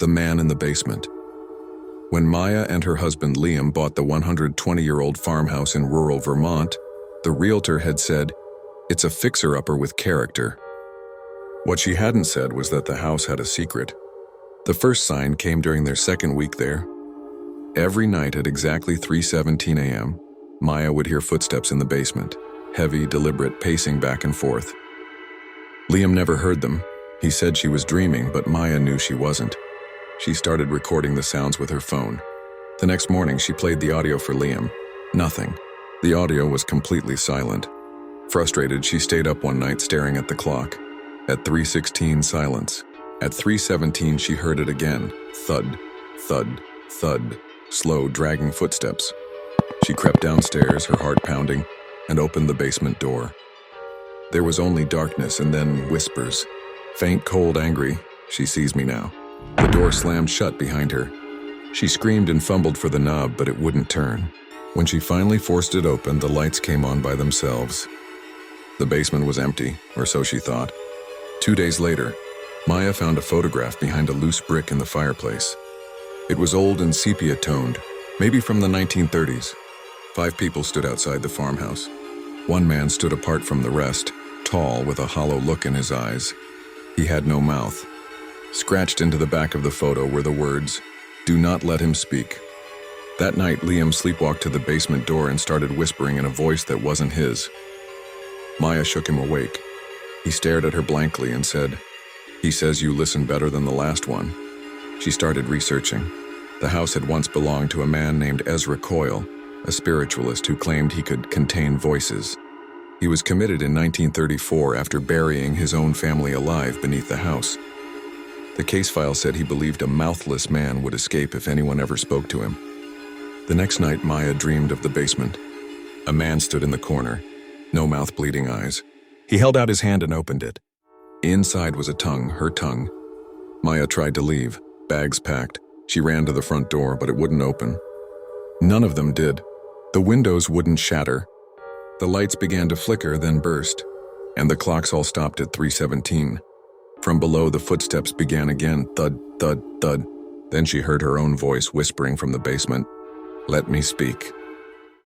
The man in the basement. When Maya and her husband Liam bought the 120-year-old farmhouse in rural Vermont, the realtor had said, "It's a fixer-upper with character." What she hadn't said was that the house had a secret. The first sign came during their second week there. Every night at exactly 3:17 a.m., Maya would hear footsteps in the basement, heavy, deliberate pacing back and forth. Liam never heard them. He said she was dreaming, but Maya knew she wasn't. She started recording the sounds with her phone. The next morning, she played the audio for Liam. Nothing. The audio was completely silent. Frustrated, she stayed up one night staring at the clock. At 3:16, silence. At 3:17, she heard it again. Thud, thud, thud. Slow, dragging footsteps. She crept downstairs, her heart pounding, and opened the basement door. There was only darkness and then whispers. Faint, cold, angry. "She sees me now." The door slammed shut behind her. She screamed and fumbled for the knob, but it wouldn't turn. When she finally forced it open, the lights came on by themselves. The basement was empty, or so she thought. 2 days later, Maya found a photograph behind a loose brick in the fireplace. It was old and sepia-toned, maybe from the 1930s. 5 people stood outside the farmhouse. One man stood apart from the rest, tall, with a hollow look in his eyes. He had no mouth. Scratched into the back of the photo were the words, "Do not let him speak." That night, Liam sleepwalked to the basement door and started whispering in a voice that wasn't his. Maya shook him awake. He stared at her blankly and said, "He says you listen better than the last one." She started researching. The house had once belonged to a man named Ezra Coyle, a spiritualist who claimed he could contain voices. He was committed in 1934 after burying his own family alive beneath the house. The case file said he believed a mouthless man would escape if anyone ever spoke to him. The next night, Maya dreamed of the basement. A man stood in the corner, no mouth, bleeding eyes. He held out his hand and opened it. Inside was a tongue, her tongue. Maya tried to leave, bags packed. She ran to the front door, but it wouldn't open. None of them did. The windows wouldn't shatter. The lights began to flicker, then burst, and the clocks all stopped at 3:17. From below, the footsteps began again, thud, thud, thud. Then she heard her own voice whispering from the basement, "Let me speak."